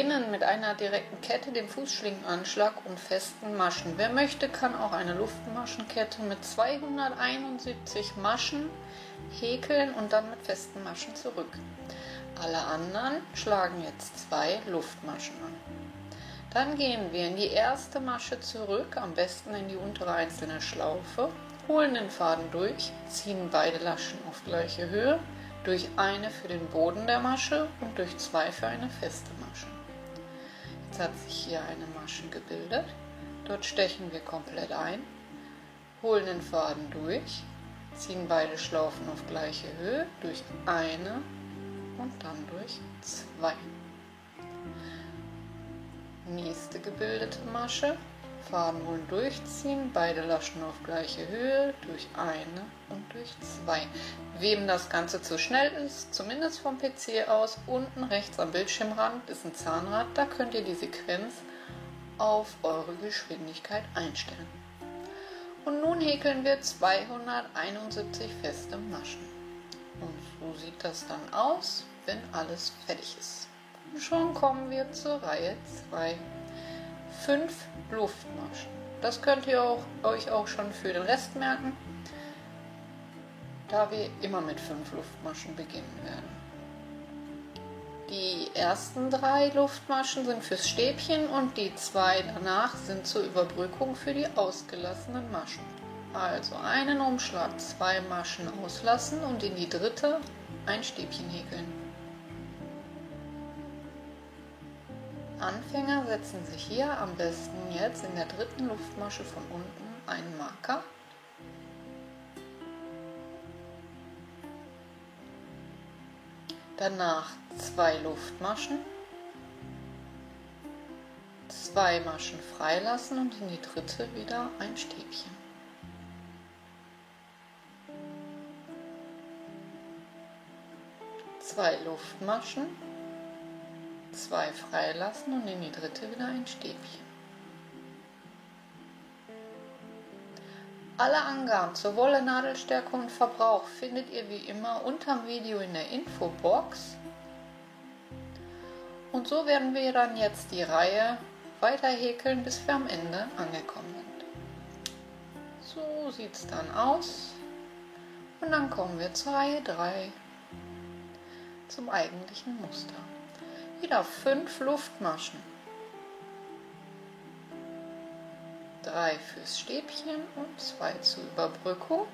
beginnen mit einer direkten Kette, dem Fußschlingenanschlag und festen Maschen. Wer möchte, kann auch eine Luftmaschenkette mit 271 Maschen häkeln und dann mit festen Maschen zurück. Alle anderen schlagen jetzt 2 Luftmaschen an. Dann gehen wir in die erste Masche zurück, am besten in die untere einzelne Schlaufe, holen den Faden durch, ziehen beide Laschen auf gleiche Höhe, durch eine für den Boden der Masche und durch 2 für eine feste Masche. Jetzt hat sich hier eine Masche gebildet. Dort stechen wir komplett ein, holen den Faden durch, ziehen beide Schlaufen auf gleiche Höhe, durch eine und dann durch 2. Nächste gebildete Masche, Faden holen, durchziehen, beide Laschen auf gleiche Höhe, durch eine und durch 2. Wem das Ganze zu schnell ist, zumindest vom PC aus, unten rechts am Bildschirmrand ist ein Zahnrad, da könnt ihr die Sequenz auf eure Geschwindigkeit einstellen. Und nun häkeln wir 271 feste Maschen. Und so sieht das dann aus, wenn alles fertig ist. Und schon kommen wir zur Reihe 2. 5 Luftmaschen. Das könnt ihr euch auch schon für den Rest merken, da wir immer mit 5 Luftmaschen beginnen werden. Die ersten 3 Luftmaschen sind fürs Stäbchen und die 2 danach sind zur Überbrückung für die ausgelassenen Maschen. Also einen Umschlag, 2 Maschen auslassen und in die dritte ein Stäbchen häkeln. Anfänger setzen sich hier am besten jetzt in der dritten Luftmasche von unten einen Marker. Danach 2 Luftmaschen, 2 Maschen freilassen und in die dritte wieder ein Stäbchen. Zwei Luftmaschen, 2 freilassen und in die dritte wieder ein Stäbchen. Alle Angaben zur Wolle, Nadelstärke und Verbrauch findet ihr wie immer unterm Video in der Infobox. Und so werden wir dann jetzt die Reihe weiter häkeln, bis wir am Ende angekommen sind. So sieht es dann aus. Und dann kommen wir zur Reihe 3, zum eigentlichen Muster. Wieder 5 Luftmaschen, 3 fürs Stäbchen und 2 zur Überbrückung.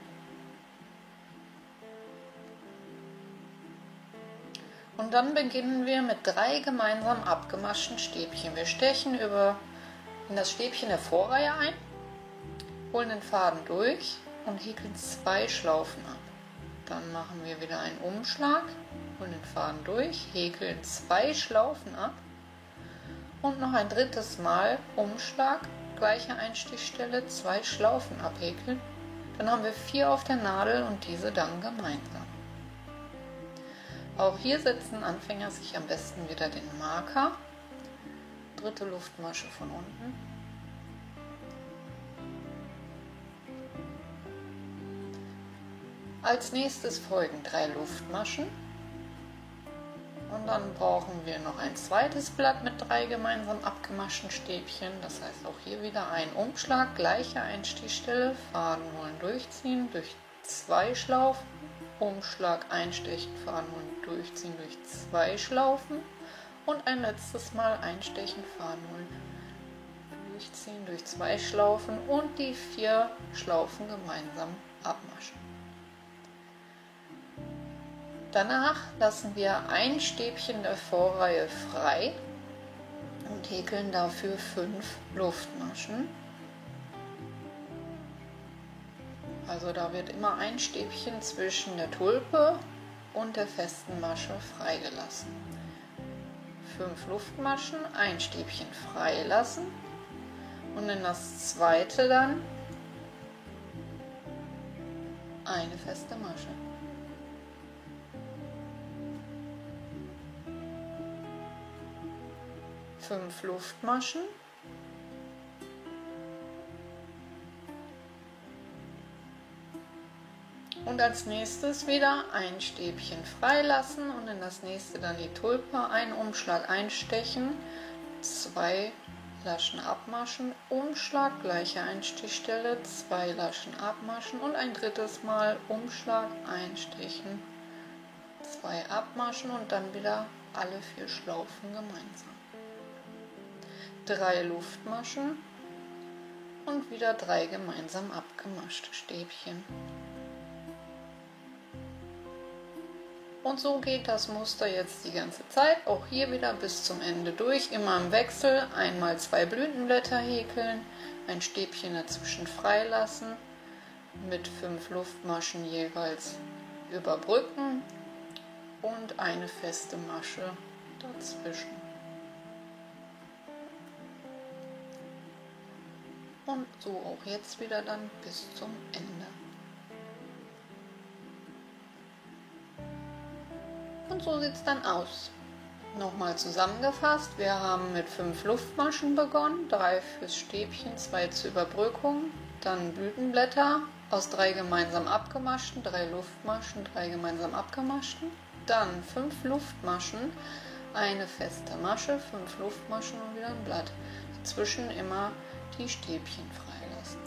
Und dann beginnen wir mit 3 gemeinsam abgemaschten Stäbchen. Wir stechen in das Stäbchen der Vorreihe ein, holen den Faden durch und häkeln 2 Schlaufen ab. Dann machen wir wieder einen Umschlag, holen den Faden durch, häkeln 2 Schlaufen ab und noch ein drittes Mal Umschlag, gleiche Einstichstelle, 2 Schlaufen abhäkeln. Dann haben wir 4 auf der Nadel und diese dann gemeinsam. Auch hier setzen Anfänger sich am besten wieder den Marker, dritte Luftmasche von unten. Als nächstes folgen 3 Luftmaschen und dann brauchen wir noch ein zweites Blatt mit 3 gemeinsam abgemaschten Stäbchen. Das heißt auch hier wieder ein Umschlag, gleiche Einstichstelle, Faden holen, durchziehen, durch 2 Schlaufen, Umschlag, einstechen, Faden holen, durchziehen, durch 2 Schlaufen und ein letztes Mal einstechen, Faden holen, durchziehen, durch 2 Schlaufen und die 4 Schlaufen gemeinsam abmaschen. Danach lassen wir ein Stäbchen der Vorreihe frei und häkeln dafür 5 Luftmaschen. Also da wird immer ein Stäbchen zwischen der Tulpe und der festen Masche freigelassen. 5 Luftmaschen, ein Stäbchen freilassen und in das zweite dann eine feste Masche. 5 Luftmaschen, und Und als nächstes wieder ein Stäbchen freilassen und in das nächste dann die Tulpe, einen Umschlag einstechen, 2 Laschen abmaschen, Umschlag, gleiche Einstichstelle, 2 Laschen abmaschen und ein drittes Mal Umschlag einstechen, 2 abmaschen und dann wieder alle 4 Schlaufen gemeinsam. 3 Luftmaschen und wieder 3 gemeinsam abgemaschte Stäbchen. Und so geht das Muster jetzt die ganze Zeit, auch hier wieder bis zum Ende durch, immer im Wechsel, einmal 2 Blütenblätter häkeln, ein Stäbchen dazwischen freilassen, mit 5 Luftmaschen jeweils überbrücken und eine feste Masche dazwischen. Und so auch jetzt wieder dann bis zum Ende. Und so sieht es dann aus. Nochmal zusammengefasst, wir haben mit 5 Luftmaschen begonnen, 3 fürs Stäbchen, 2 zur Überbrückung, dann Blütenblätter aus 3 gemeinsam abgemaschten, 3 Luftmaschen, 3 gemeinsam abgemaschten, dann 5 Luftmaschen, eine feste Masche, 5 Luftmaschen und wieder ein Blatt. Dazwischen immer die Stäbchen freilassen.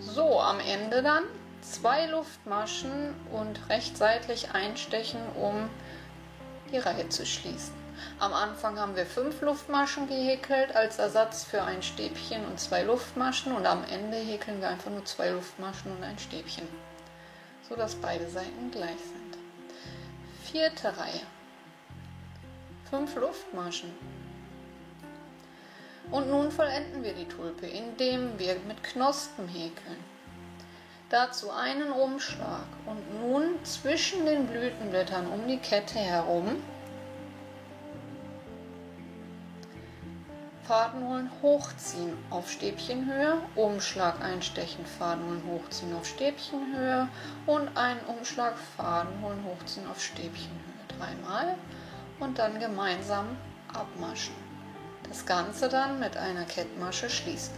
So, am Ende dann 2 Luftmaschen und rechts seitlich einstechen, um die Reihe zu schließen. Am Anfang haben wir 5 Luftmaschen gehäkelt als Ersatz für ein Stäbchen und 2 Luftmaschen und am Ende häkeln wir einfach nur 2 Luftmaschen und ein Stäbchen, so dass beide Seiten gleich sind. 4. Reihe, 5 Luftmaschen. Und nun vollenden wir die Tulpe, indem wir mit Knospen häkeln. Dazu einen Umschlag und nun zwischen den Blütenblättern um die Kette herum Faden holen, hochziehen auf Stäbchenhöhe, Umschlag einstechen, Faden holen, hochziehen auf Stäbchenhöhe und einen Umschlag, Faden holen, hochziehen auf Stäbchenhöhe. 3-mal und dann gemeinsam abmaschen. Das Ganze dann mit einer Kettmasche schließen.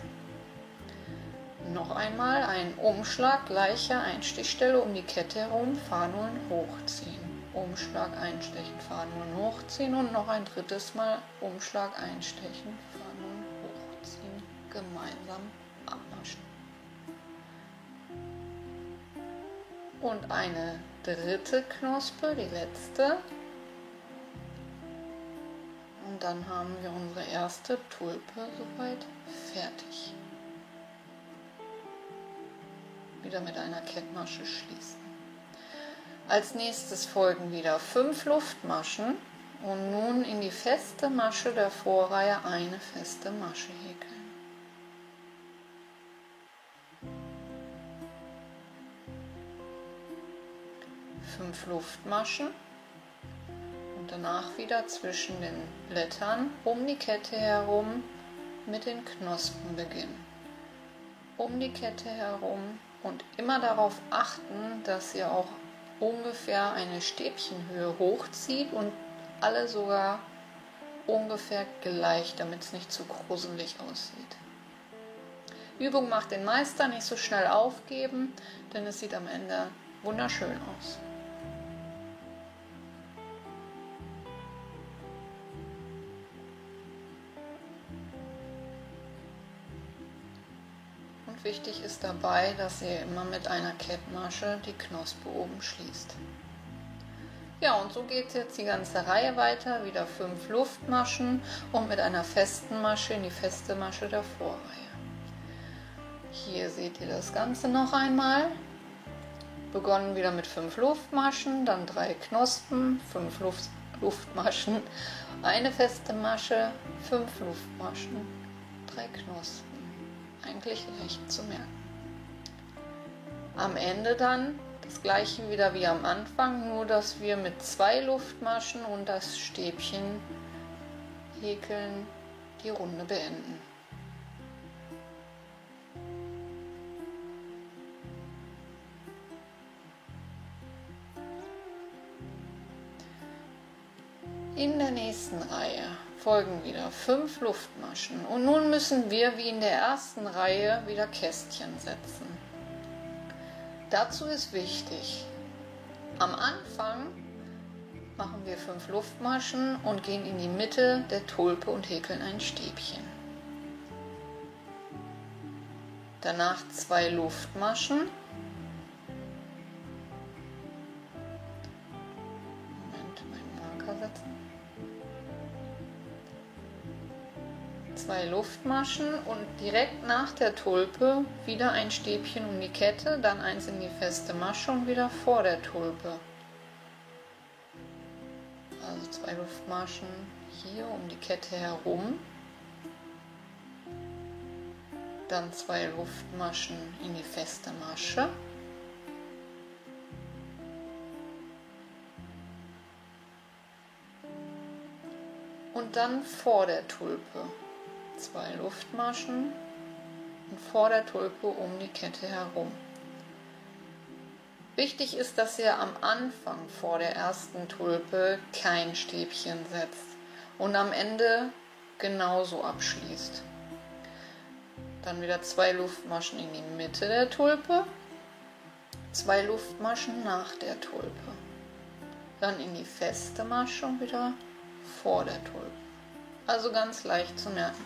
Noch einmal einen Umschlag, gleiche Einstichstelle um die Kette herum, Faden holen, hochziehen. Umschlag einstechen, Faden holen, hochziehen und noch ein drittes Mal Umschlag einstechen, Faden holen, hochziehen, gemeinsam abmaschen. Und eine dritte Knospe, die letzte. Und dann haben wir unsere erste Tulpe soweit fertig. Wieder mit einer Kettmasche schließen. Als nächstes folgen wieder 5 Luftmaschen und nun in die feste Masche der Vorreihe eine feste Masche häkeln. Fünf Luftmaschen und danach wieder zwischen den Blättern um die Kette herum mit den Knospen beginnen. Um die Kette herum und immer darauf achten, dass ihr auch ungefähr eine Stäbchenhöhe hochzieht und alle sogar ungefähr gleich, damit es nicht zu gruselig aussieht. Übung macht den Meister, nicht so schnell aufgeben, denn es sieht am Ende wunderschön aus. Wichtig ist dabei, dass ihr immer mit einer Kettmasche die Knospe oben schließt. Ja, und so geht es jetzt die ganze Reihe weiter. Wieder 5 Luftmaschen und mit einer festen Masche in die feste Masche der Vorreihe. Hier seht ihr das Ganze noch einmal. Begonnen wieder mit 5 Luftmaschen, dann 3 Knospen, 5 Luftmaschen, eine feste Masche, 5 Luftmaschen, 3 Knospen. Eigentlich leicht zu merken. Am Ende dann das gleiche wieder wie am Anfang, nur dass wir mit 2 Luftmaschen und das Stäbchen häkeln die Runde beenden. In der nächsten Reihe folgen wieder 5 Luftmaschen und nun müssen wir wie in der ersten Reihe wieder Kästchen setzen. Dazu ist wichtig, am Anfang machen wir 5 Luftmaschen und gehen in die Mitte der Tulpe und häkeln ein Stäbchen. Danach 2 Luftmaschen. Moment, meinen Marker setzen. 2 Luftmaschen und direkt nach der Tulpe wieder ein Stäbchen um die Kette, dann eins in die feste Masche und wieder vor der Tulpe. Also 2 Luftmaschen hier um die Kette herum, dann 2 Luftmaschen in die feste Masche, und dann vor der Tulpe 2 Luftmaschen und vor der Tulpe um die Kette herum. Wichtig ist, dass ihr am Anfang vor der ersten Tulpe kein Stäbchen setzt und am Ende genauso abschließt. Dann wieder 2 Luftmaschen in die Mitte der Tulpe, 2 Luftmaschen nach der Tulpe, dann in die feste Masche und wieder vor der Tulpe. Also ganz leicht zu merken.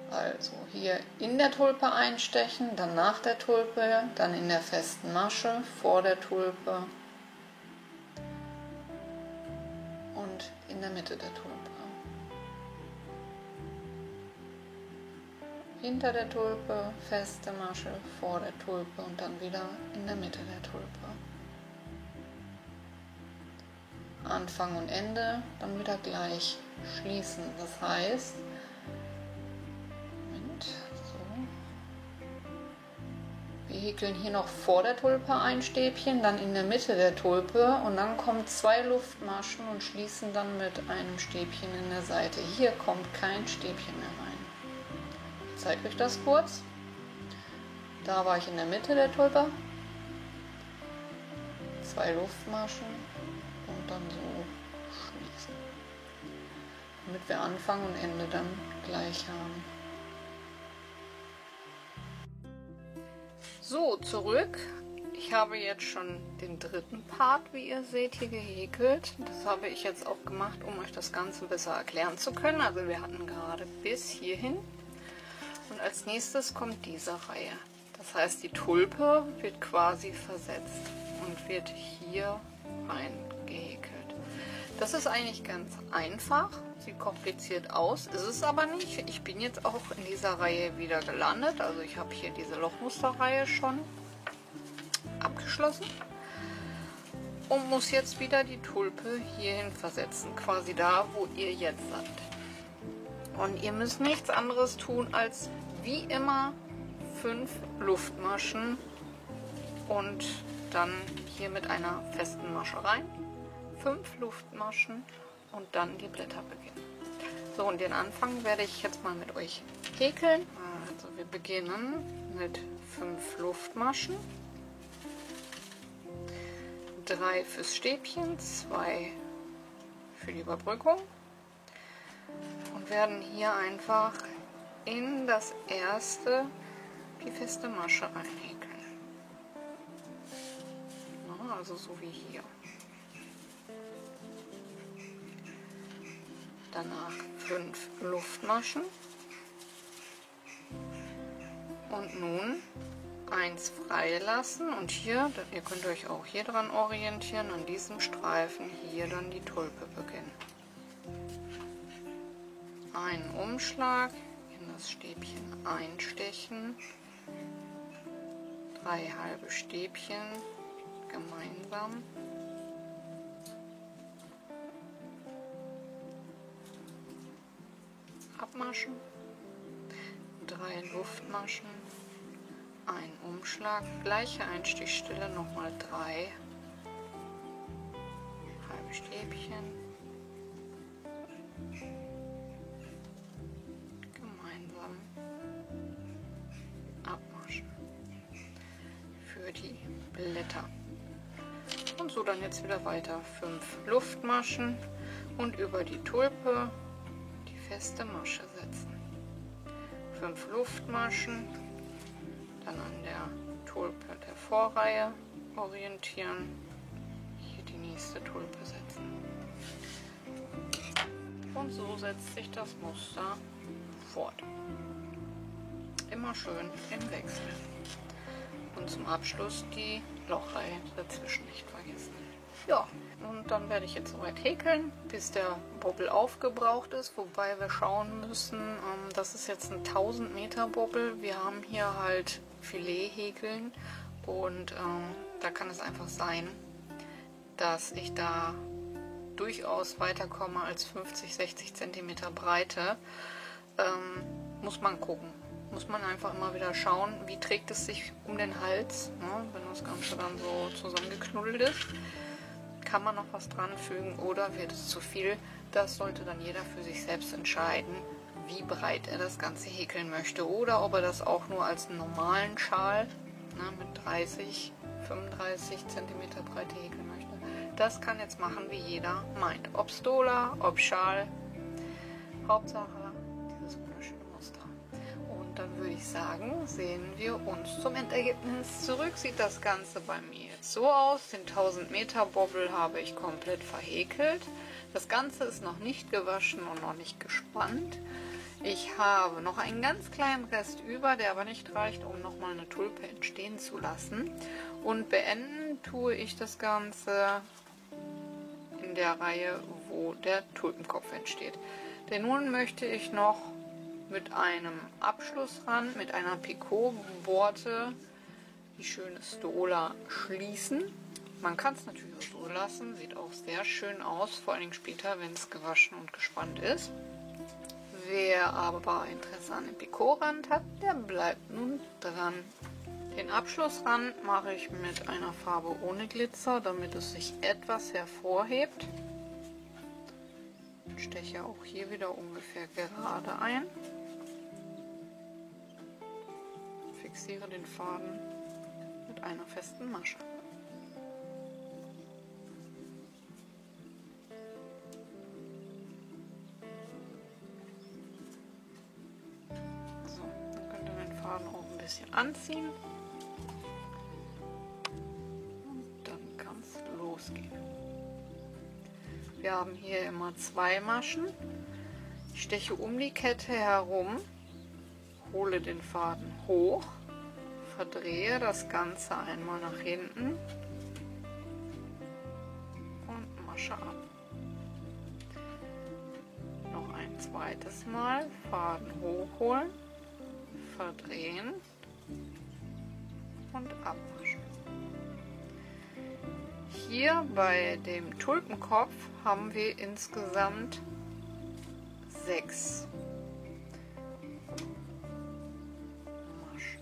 Also hier in der Tulpe einstechen, dann nach der Tulpe, dann in der festen Masche, vor der Tulpe und in der Mitte der Tulpe. Hinter der Tulpe, feste Masche, vor der Tulpe und dann wieder in der Mitte der Tulpe. Anfang und Ende dann wieder gleich schließen. Das heißt, wir häkeln hier noch vor der Tulpe ein Stäbchen, dann in der Mitte der Tulpe und dann kommen 2 Luftmaschen und schließen dann mit einem Stäbchen in der Seite. Hier kommt kein Stäbchen mehr rein. Ich zeige euch das kurz. Da war ich in der Mitte der Tulpe. 2 Luftmaschen und dann so schließen. Damit wir Anfang und Ende dann gleich haben. So, zurück. Ich habe jetzt schon den dritten Part, wie ihr seht, hier gehäkelt. Das habe ich jetzt auch gemacht, um euch das Ganze besser erklären zu können. Also wir hatten gerade bis hierhin. Und als nächstes kommt diese Reihe. Das heißt, die Tulpe wird quasi versetzt und wird hier rein gehäkelt. Das ist eigentlich ganz einfach. Sieht kompliziert aus, ist es aber nicht. Ich bin jetzt auch in dieser Reihe wieder gelandet. Also ich habe hier diese Lochmusterreihe schon abgeschlossen und muss jetzt wieder die Tulpe hierhin versetzen, quasi da, wo ihr jetzt seid. Und ihr müsst nichts anderes tun, als wie immer 5 Luftmaschen und dann hier mit einer festen Masche rein. 5 Luftmaschen und dann die Blätter beginnen. So, und den Anfang werde ich jetzt mal mit euch häkeln. Also wir beginnen mit 5 Luftmaschen, 3 fürs Stäbchen, 2 für die Überbrückung und werden hier einfach in das erste die feste Masche einhäkeln. Also so wie hier. Danach 5 Luftmaschen und nun 1 freilassen und hier, ihr könnt euch auch hier dran orientieren, an diesem Streifen hier dann die Tulpe beginnen. Einen Umschlag, in das Stäbchen einstechen, 3 halbe Stäbchen gemeinsam. Abmaschen, 3 Luftmaschen, ein Umschlag, gleiche Einstichstelle, nochmal 3 halbe Stäbchen, gemeinsam Und so dann jetzt wieder weiter 5 Luftmaschen und über die Tulpe die feste Masche setzen. 5 Luftmaschen, dann an der Tulpe der Vorreihe orientieren, hier die nächste Tulpe setzen. Und so setzt sich das Muster fort. Immer schön im Wechsel. Und zum Abschluss die Lochreihe dazwischen nicht vergessen. Ja, und dann werde ich jetzt soweit häkeln, bis der Bobbel aufgebraucht ist, wobei wir schauen müssen, das ist jetzt ein 1000 Meter Bobbel. Wir haben hier halt Filet-Häkeln und da kann es einfach sein, dass ich da durchaus weiterkomme als 50-60 cm Breite. Muss man gucken. Muss man einfach immer wieder schauen, wie trägt es sich um den Hals, ne, wenn das Ganze dann so zusammengeknuddelt ist. Kann man noch was dran fügen oder wird es zu viel? Das sollte dann jeder für sich selbst entscheiden, wie breit er das Ganze häkeln möchte oder ob er das auch nur als einen normalen Schal, ne, mit 30, 35 cm Breite häkeln möchte. Das kann jetzt machen, wie jeder meint. Ob Stola, ob Schal, Hauptsache dieses wunderschöne Muster. Und dann würde ich sagen, sehen wir uns zum Endergebnis zurück. Sieht das Ganze bei mir jetzt so aus. Den 1000 Meter Bobbel habe ich komplett verhäkelt. Das Ganze ist noch nicht gewaschen und noch nicht gespannt. Ich habe noch einen ganz kleinen Rest über, der aber nicht reicht, um nochmal eine Tulpe entstehen zu lassen. Und beenden tue ich das Ganze in der Reihe, wo der Tulpenkopf entsteht. Denn nun möchte ich noch mit einem Abschlussrand, mit einer Picot-Borte die schöne Stola schließen. Man kann es natürlich auch so lassen, sieht auch sehr schön aus, vor allem später, wenn es gewaschen und gespannt ist. Wer aber Interesse an dem Picot-Rand hat, der bleibt nun dran. Den Abschlussrand mache ich mit einer Farbe ohne Glitzer, damit es sich etwas hervorhebt. Ich steche auch hier wieder ungefähr gerade ein. Fixiere den Faden mit einer festen Masche. So, dann könnt ihr den Faden auch ein bisschen anziehen. Und dann kann es losgehen. Wir haben hier immer 2 Maschen. Ich steche um die Kette herum, hole den Faden hoch, verdrehe das Ganze einmal nach hinten und Masche ab. Noch ein zweites Mal Faden hochholen, verdrehen und abmaschen. Hier bei dem Tulpenkopf haben wir insgesamt 6 Maschen.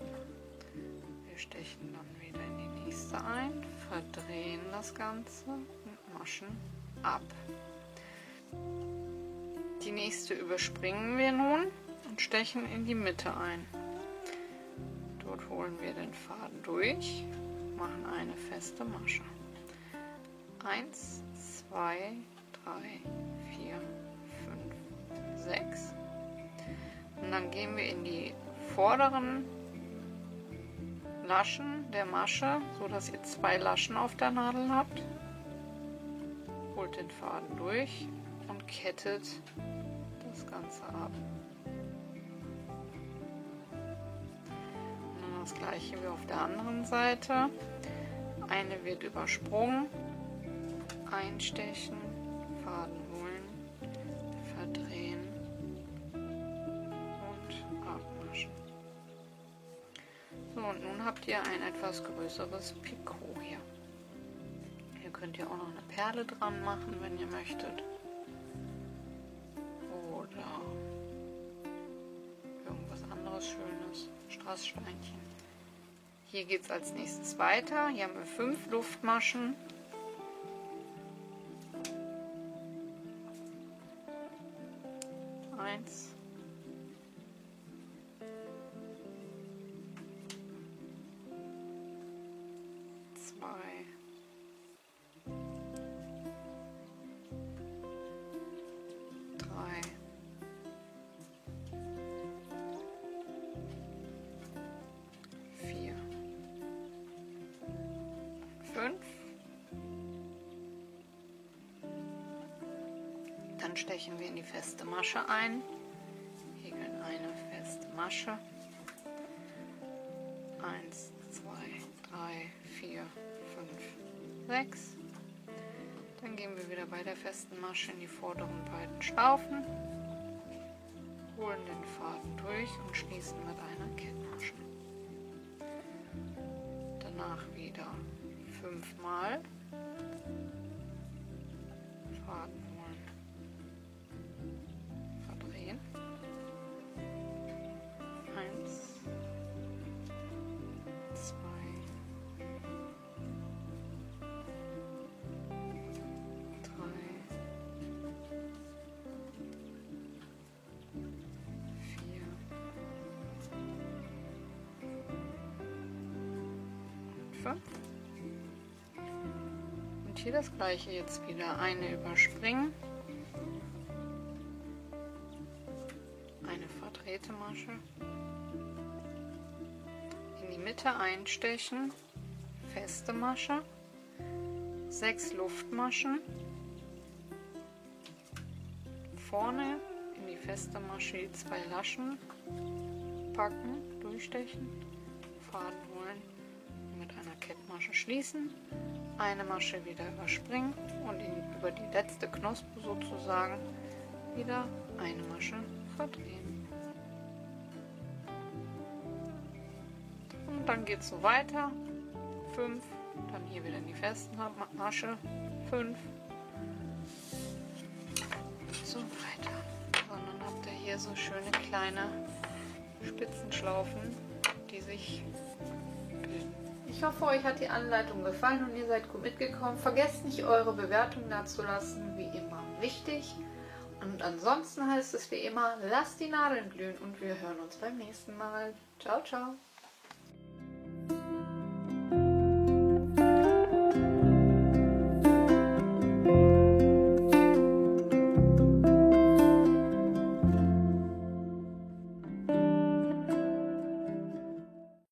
Wir stechen dann wieder in die nächste ein, verdrehen das Ganze und maschen ab. Die nächste überspringen wir nun und stechen in die Mitte ein. Dort holen wir den Faden durch, machen eine feste Masche. 1, 2, 3, 4, 5, 6. Und dann gehen wir in die vorderen Laschen der Masche, so dass ihr 2 Laschen auf der Nadel habt. Holt den Faden durch und kettet das Ganze ab. Und dann das gleiche wie auf der anderen Seite. Eine wird übersprungen. Einstechen, Faden holen, verdrehen und abmaschen. So, und nun habt ihr ein etwas größeres Picot hier. Hier könnt ihr auch noch eine Perle dran machen, wenn ihr möchtet. Oder irgendwas anderes Schönes, Strasssteinchen. Hier geht es als nächstes weiter. Hier haben wir 5 Luftmaschen. 1, 2, Dann stechen wir in die feste Masche ein, häkeln eine feste Masche. 1, 2, 3, 4, 5, 6. Dann gehen wir wieder bei der festen Masche in die vorderen beiden Schlaufen, holen den Faden durch und schließen mit einer Kettmasche. Danach wieder 5 Mal Faden holen, verdrehen. 1, 2, 3, 4 und 5. Und hier das gleiche jetzt wieder, eine überspringen, eine verdrehte Masche, in die Mitte einstechen, feste Masche, 6 Luftmaschen, vorne in die feste Masche die 2 Laschen packen, durchstechen, Faden holen, mit einer Kettmasche schließen, eine Masche wieder überspringen und über die letzte Knospe sozusagen wieder eine Masche verdrehen. Und dann geht es so weiter, 5, dann hier wieder in die feste Masche, 5, so weiter. Und dann habt ihr hier so schöne kleine Spitzenschlaufen, die sich bilden. Ich hoffe, euch hat die Anleitung gefallen und ihr seid gut mitgekommen. Vergesst nicht, eure Bewertung dazulassen, wie immer wichtig. Und ansonsten heißt es wie immer, lasst die Nadeln glühen und wir hören uns beim nächsten Mal. Ciao, ciao.